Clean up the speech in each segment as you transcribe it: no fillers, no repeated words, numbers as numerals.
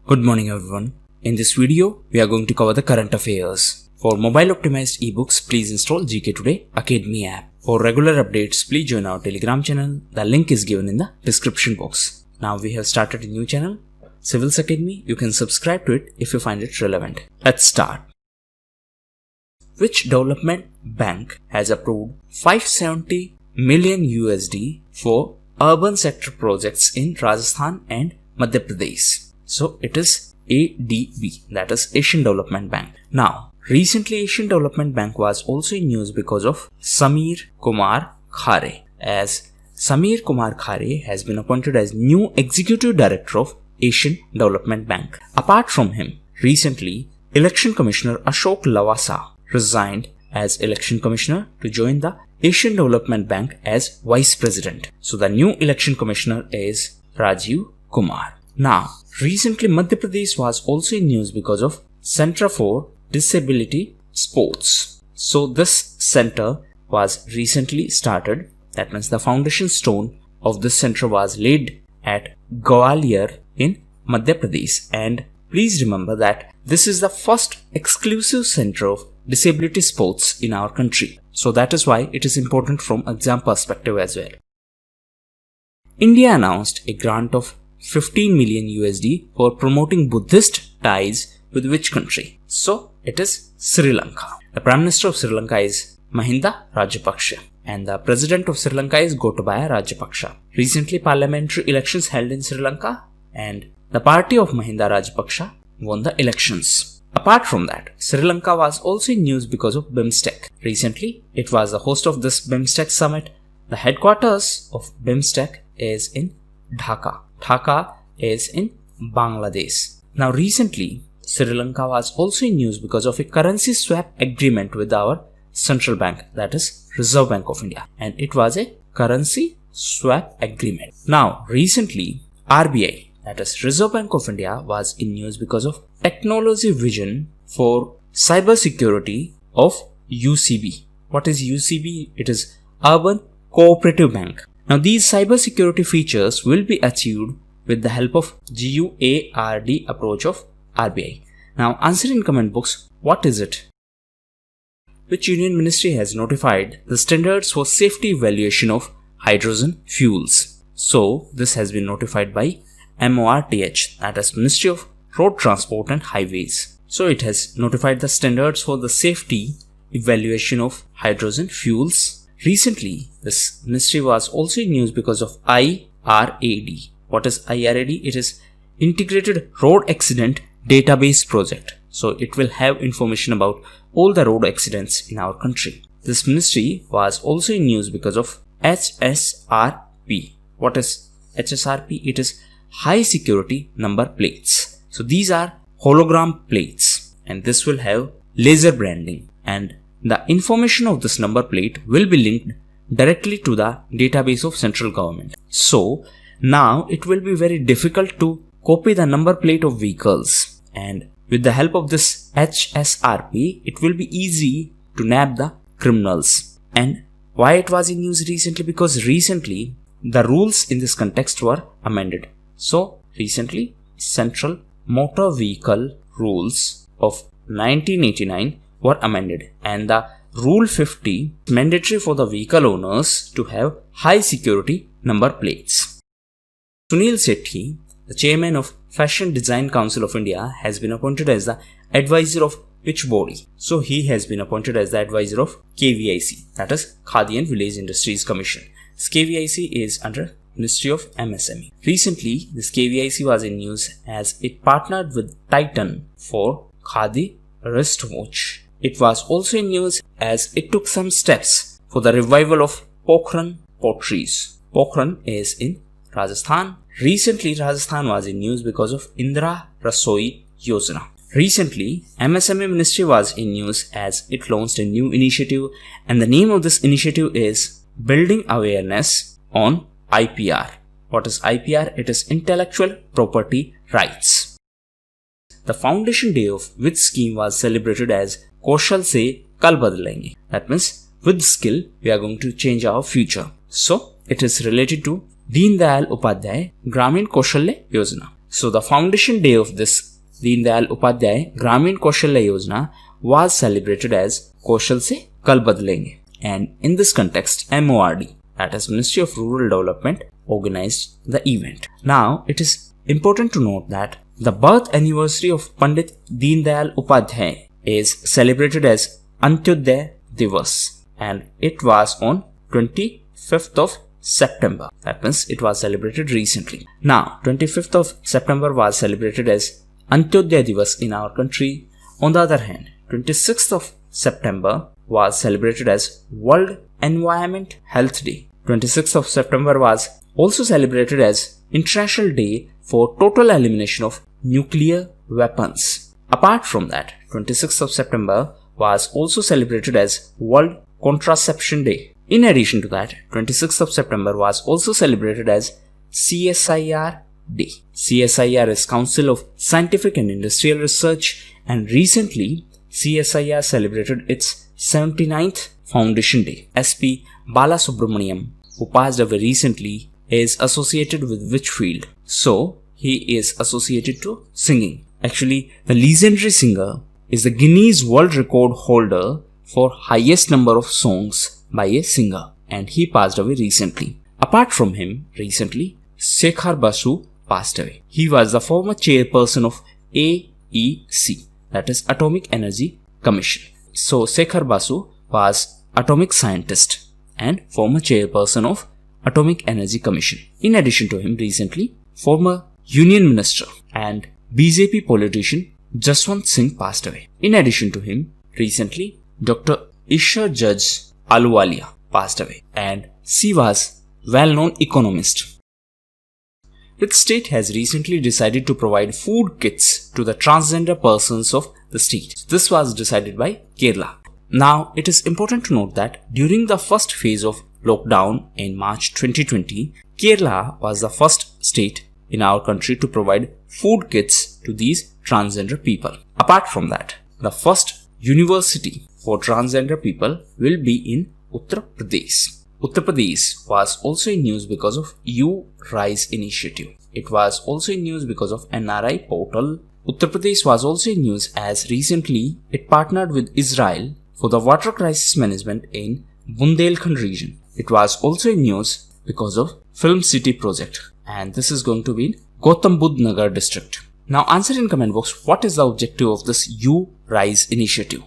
Good morning everyone. In this video, we are going to cover the current affairs. For mobile optimized ebooks, please install GKToday Academy app. For regular updates, please join our Telegram channel. The link is given in the description box. Now we have started a new channel, Civils Academy. You can subscribe to it if you find it relevant. Let's start. Which development bank has approved 570 million USD for urban sector projects in Rajasthan and Madhya Pradesh? So it is ADB, that is Asian Development Bank. Now, recently Asian Development Bank was also in news because of Samir Kumar Khare, as Samir Kumar Khare has been appointed as new Executive Director of Asian Development Bank. Apart from him, recently Election Commissioner Ashok Lavasa resigned as Election Commissioner to join the Asian Development Bank as Vice President. So the new Election Commissioner is Rajiv Kumar. Now, recently Madhya Pradesh was also in news because of Center for Disability Sports. So this center was recently started. That means the foundation stone of this center was laid at Gwalior in Madhya Pradesh. And please remember that this is the first exclusive center of disability sports in our country. So that is why it is important from exam perspective as well. India announced a grant of 15 million USD for promoting Buddhist ties with which country? So it is Sri Lanka. The Prime Minister of Sri Lanka is Mahinda Rajapaksa and the President of Sri Lanka is Gotabaya Rajapaksa. Recently parliamentary elections held in Sri Lanka and the party of Mahinda Rajapaksa won the elections. Apart from that, Sri Lanka was also in news because of BIMSTEC. Recently, it was the host of this BIMSTEC summit. The headquarters of BIMSTEC is in Dhaka. Dhaka is in Bangladesh. Now recently, Sri Lanka was also in news because of a currency swap agreement with our central bank, that is Reserve Bank of India. And it was a currency swap agreement. Now recently, RBI, that is Reserve Bank of India, was in news because of technology vision for cyber security of UCB. What is UCB? It is Urban Cooperative Bank. Now these cyber security features will be achieved with the help of GUARD approach of RBI. Now answer in comment box, what is it? Which Union Ministry has notified the standards for safety evaluation of hydrogen fuels? So this has been notified by MORTH, that is Ministry of Road Transport and Highways. So it has notified the standards for the safety evaluation of hydrogen fuels. Recently, this ministry was also in news because of IRAD. What is IRAD? It is Integrated Road Accident Database Project. So it will have information about all the road accidents in our country. This ministry was also in news because of HSRP. What is HSRP? It is High Security Number Plates. So these are hologram plates and this will have laser branding, and the information of this number plate will be linked directly to the database of central government. So now it will be very difficult to copy the number plate of vehicles, and with the help of this HSRP, it will be easy to nab the criminals. And why it was in news recently? Because recently the rules in this context were amended. So recently Central Motor Vehicle Rules of 1989 were amended, and the Rule 50 is mandatory for the vehicle owners to have high security number plates. Sunil Sethi, the chairman of Fashion Design Council of India, has been appointed as the advisor of which body? So he has been appointed as the advisor of KVIC, that is Khadi and Village Industries Commission. This KVIC is under Ministry of MSME. Recently, this KVIC was in news as it partnered with Titan for Khadi wristwatch. It was also in news as it took some steps for the revival of Pokhran potteries. Pokhran is in Rajasthan. Recently, Rajasthan was in news because of Indra Rasoi Yojana. Recently, MSME Ministry was in news as it launched a new initiative, and the name of this initiative is Building Awareness on IPR. What is IPR? It is Intellectual Property Rights. The foundation day of which scheme was celebrated as Kaushal se Kal Badlenge. That means with skill we are going to change our future. So it is related to Deen Dayal Upadhyay Gramin Kaushalya Yojana. So the foundation day of this Deen Dayal Upadhyay Gramin Kaushalya Yojana was celebrated as Kaushal Se Kal Badlenge. And in this context, MORD, that is Ministry of Rural Development, organized the event. Now, it is important to note that the birth anniversary of Pandit Deen Dayal Upadhyay is celebrated as Antyodaya Divas, and it was on 25th of September. That means it was celebrated recently. Now, 25th of September was celebrated as Antyodaya Divas in our country. On the other hand, 26th of September was celebrated as World Environment Health Day. 26th of September was also celebrated as International Day for Total Elimination of Nuclear Weapons. Apart from that, 26th of September was also celebrated as World Contraception Day. In addition to that, 26th of September was also celebrated as CSIR Day. CSIR is Council of Scientific and Industrial Research, and recently CSIR celebrated its 79th Foundation Day. SP Balasubrahmanyam, who passed away recently, is associated with which field? So, he is associated to singing. Actually, the legendary singer is the Guinness World Record holder for highest number of songs by a singer, and he passed away recently. Apart from him, recently, Shekhar Basu passed away. He was the former chairperson of AEC, that is Atomic Energy Commission. So, Shekhar Basu was atomic scientist and former chairperson of Atomic Energy Commission. In addition to him, recently, former Union Minister and BJP politician Jaswant Singh passed away. In addition to him, recently, Dr. Ishar Judge Ahluwalia passed away, and she was well-known economist. The state has recently decided to provide food kits to the transgender persons of the state. This was decided by Kerala. Now, it is important to note that during the first phase of lockdown in March 2020, Kerala was the first state in our country to provide food kits to these transgender people. Apart from that, the first university for transgender people will be in Uttar Pradesh. Uttar Pradesh was also in news because of You Rise initiative. It was also in news because of NRI portal. Uttar Pradesh was also in news as recently it partnered with Israel for the water crisis management in Bundelkhand region. It was also in news because of Film City project, and this is going to be in Gautam Budh Nagar district. Now answer in comment box, what is the objective of this You Rise initiative?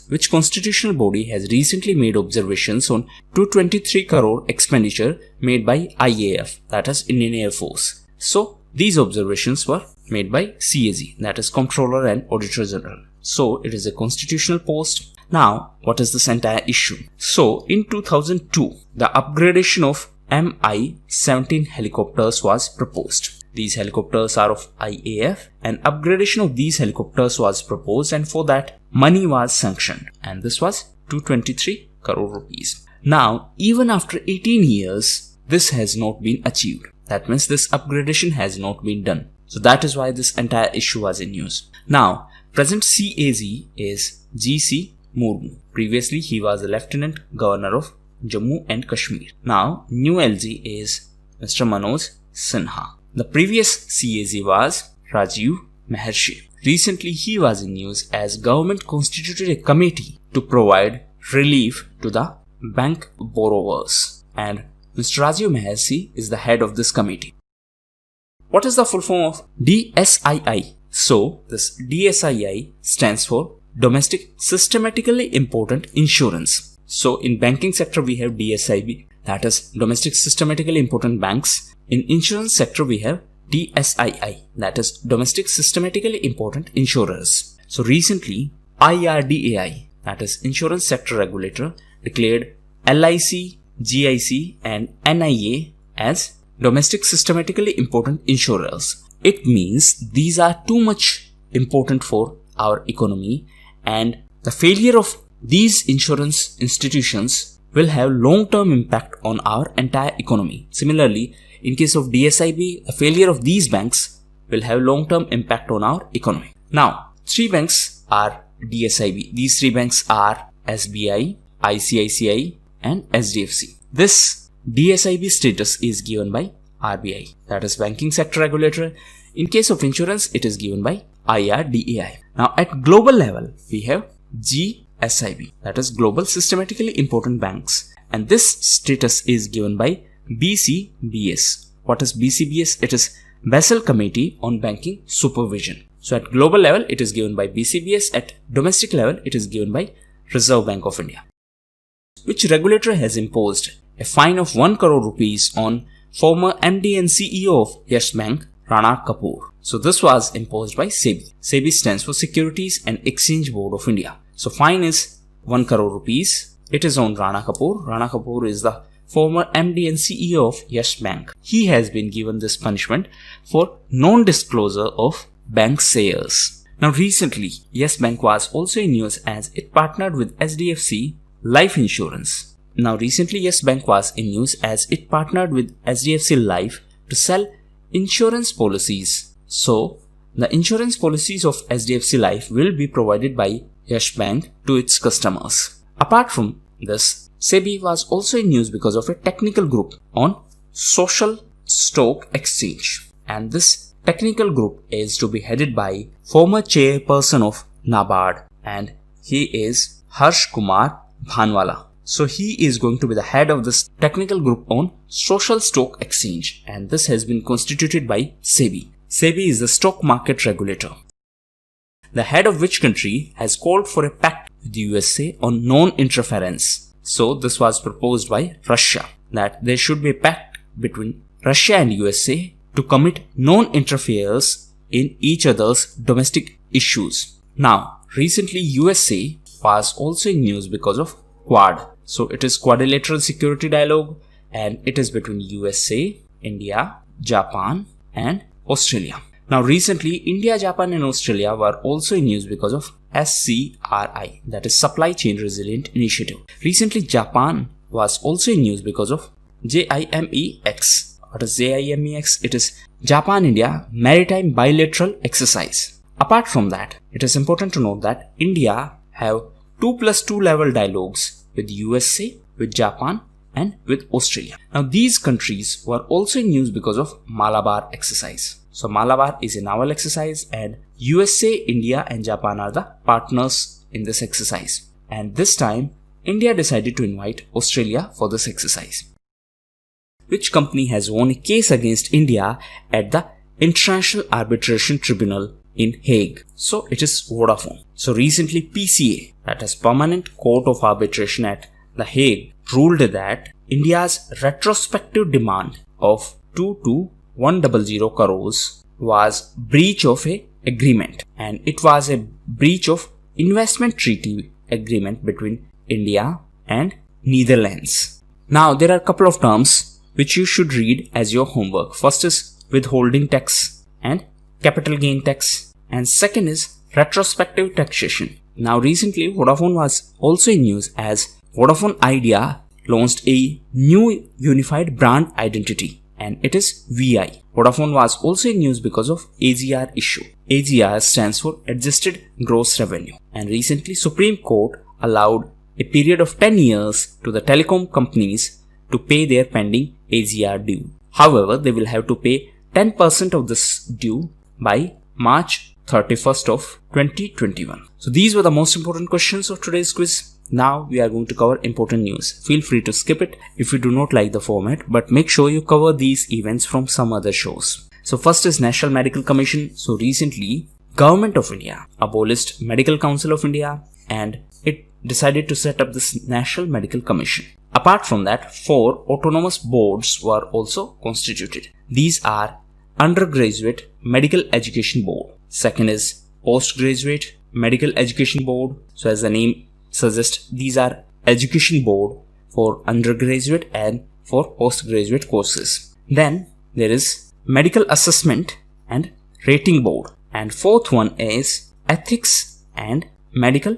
Which constitutional body has recently made observations on 223 crore expenditure made by IAF, that is Indian Air Force. So these observations were made by CAG, that is Comptroller and Auditor General. So it is a constitutional post. Now what is this entire issue? So in 2002, the upgradation of Mi-17 helicopters was proposed. These helicopters are of IAF, and upgradation of these helicopters was proposed, and for that money was sanctioned, and this was 223 crore rupees. Now, even after 18 years, this has not been achieved. That means this upgradation has not been done. So that is why this entire issue was in news. Now, present CAG is GC Murmu. Previously, he was the Lieutenant Governor of Jammu and Kashmir. Now, new LG is Mr. Manoj Sinha. The previous CAG was Rajiv Maharshi. Recently, he was in news as government constituted a committee to provide relief to the bank borrowers, and Mr. Rajiv Maharshi is the head of this committee. What is the full form of DSII? So, this DSII stands for Domestic Systematically Important Insurance. So, in banking sector we have DSIB, that is Domestic Systematically Important Banks. In insurance sector we have DSII, that is Domestic Systematically Important Insurers. So recently IRDAI, that is Insurance Sector Regulator, declared LIC, GIC and NIA as Domestic Systematically Important Insurers. It means these are too much important for our economy, and the failure of these insurance institutions will have long-term impact on our entire economy. Similarly, in case of DSIB, the failure of these banks will have long-term impact on our economy. Now, three banks are DSIB. These three banks are SBI, ICICI and SDFC. This DSIB status is given by RBI, that is Banking Sector Regulator. In case of insurance, it is given by IRDAI. Now at global level, we have GSIB, that is Global Systematically Important Banks, and this status is given by BCBS. What is BCBS? It is Basel Committee on Banking Supervision. So at global level, it is given by BCBS. At domestic level, it is given by Reserve Bank of India. Which regulator has imposed a fine of 1 crore rupees on former MD and CEO of Yes Bank, Rana Kapoor? So this was imposed by SEBI. SEBI stands for Securities and Exchange Board of India. So fine is 1 crore rupees. It is on Rana Kapoor. Rana Kapoor is the former MD and CEO of Yes Bank. He has been given this punishment for non-disclosure of bank shares. Now recently, Yes Bank was also in news as it partnered with HDFC Life Insurance. Yes Bank was in news as it partnered with HDFC Life to sell insurance policies. So the insurance policies of HDFC Life will be provided by Yes Bank to its customers. Apart from this, SEBI was also in news because of a technical group on social stock exchange, and this technical group is to be headed by former chairperson of NABARD, and he is Harsh Kumar Bhanwala. So he is going to be the head of this technical group on social stock exchange, and this has been constituted by SEBI. SEBI is the stock market regulator, the head of which country has called for a pact with the USA on non-interference. So this was proposed by Russia, that there should be a pact between Russia and USA to commit non-interference in each other's domestic issues. Now, recently USA was also in news because of Quad. So it is Quadrilateral Security Dialogue, and it is between USA, India, Japan and Australia. Now recently, India, Japan and Australia were also in news because of SCRI, that is Supply Chain Resilient Initiative. Recently, Japan was also in news because of JIMEX. What is JIMEX? It is Japan-India Maritime Bilateral Exercise. Apart from that, it is important to note that India have 2+2 level dialogues with USA, with Japan and with Australia. Now these countries were also in news because of Malabar exercise. So Malabar is a naval exercise, and USA, India and Japan are the partners in this exercise. And this time, India decided to invite Australia for this exercise. Which company has won a case against India at the International Arbitration Tribunal in Hague? So it is Vodafone. So recently PCA, that is Permanent Court of Arbitration at The Hague, ruled that India's retrospective demand of 2,100 crores was breach of a agreement, and it was a breach of investment treaty agreement between India and Netherlands. Now there are a couple of terms which you should read as your homework. First is withholding tax and capital gain tax, and second is retrospective taxation. Now recently Vodafone was also in news as Vodafone Idea launched a new unified brand identity, and it is VI. Vodafone was also in news because of AGR issue. AGR stands for Adjusted Gross Revenue, and recently Supreme Court allowed a period of 10 years to the telecom companies to pay their pending AGR due. However, they will have to pay 10% of this due by March 31st of 2021. So these were the most important questions of today's quiz. Now we are going to cover important news. Feel free to skip it if you do not like the format, but make sure you cover these events from some other shows. So first is National Medical Commission. So recently, Government of India abolished Medical Council of India, and it decided to set up this National Medical Commission. Apart from that, 4 autonomous boards were also constituted. These are Undergraduate Medical Education Board. Second is Postgraduate Medical Education Board. So as the name suggests, these are education board for undergraduate and for postgraduate courses. Then there is Medical Assessment and Rating Board. And fourth one is Ethics and Medical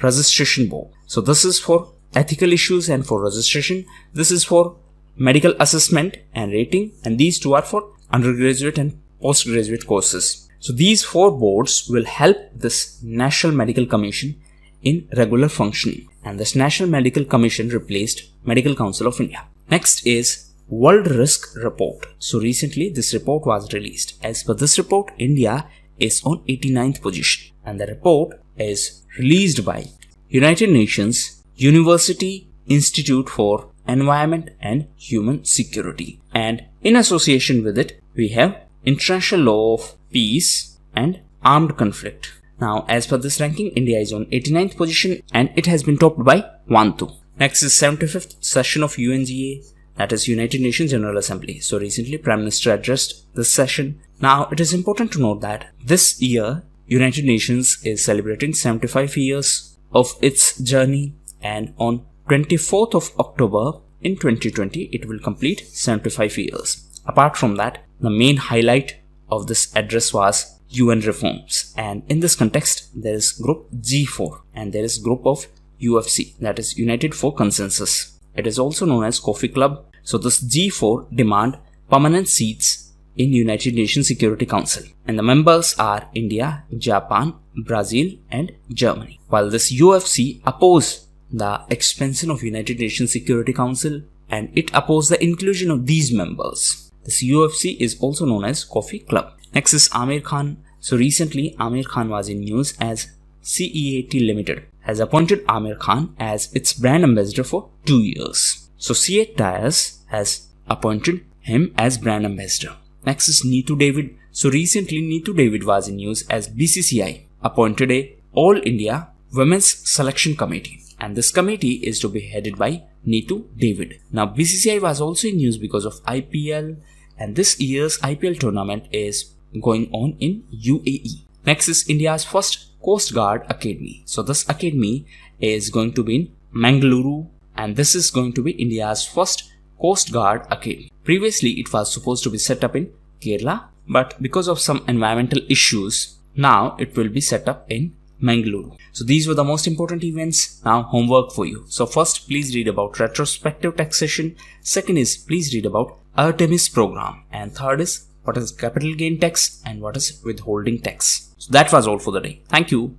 Registration Board. So this is for ethical issues and for registration. This is for medical assessment and rating, and these two are for undergraduate and postgraduate courses. So these 4 boards will help this National Medical Commission in regular functioning, and this National Medical Commission replaced Medical Council of India. Next is World Risk Report. So recently this report was released. As per this report, India is on 89th position, and the report is released by United Nations University Institute for Environment and Human Security, and in association with it we have International Law of Peace and Armed Conflict. Now as per this ranking, India is on 89th position and it has been topped by 1-2. Next is 75th session of UNGA, that is United Nations General Assembly. So recently Prime Minister addressed this session. Now it is important to note that this year United Nations is celebrating 75 years of its journey, and on 24th of October in 2020 it will complete 75 years. Apart from that, the main highlight of this address was UN reforms, and in this context there is group G4 and there is group of UFC, that is United for Consensus. It is also known as Coffee Club. So this G4 demand permanent seats in United Nations Security Council, and the members are India, Japan, Brazil and Germany, while this UFC oppose the expansion of United Nations Security Council and it oppose the inclusion of these members. This UFC is also known as Coffee Club. Next is Amir Khan. So recently Amir Khan was in news as CEAT Limited has appointed Amir Khan as its brand ambassador for 2 years. So CEAT Tires has appointed him as brand ambassador. Next is Neetu David. So recently Neetu David was in news as BCCI appointed a All India Women's Selection Committee, and this committee is to be headed by Neetu David. Now BCCI was also in news because of IPL, and this year's IPL tournament is going on in UAE. Next is India's first Coast Guard Academy. So this academy is going to be in Mangaluru, and this is going to be India's first Coast Guard Academy. Previously it was supposed to be set up in Kerala, but because of some environmental issues, now it will be set up in Mangaluru. So these were the most important events. Now homework for you. So first, please read about retrospective taxation. Second is please read about Artemis program, and third is what is capital gain tax and what is withholding tax. So that was all for the day. Thank you.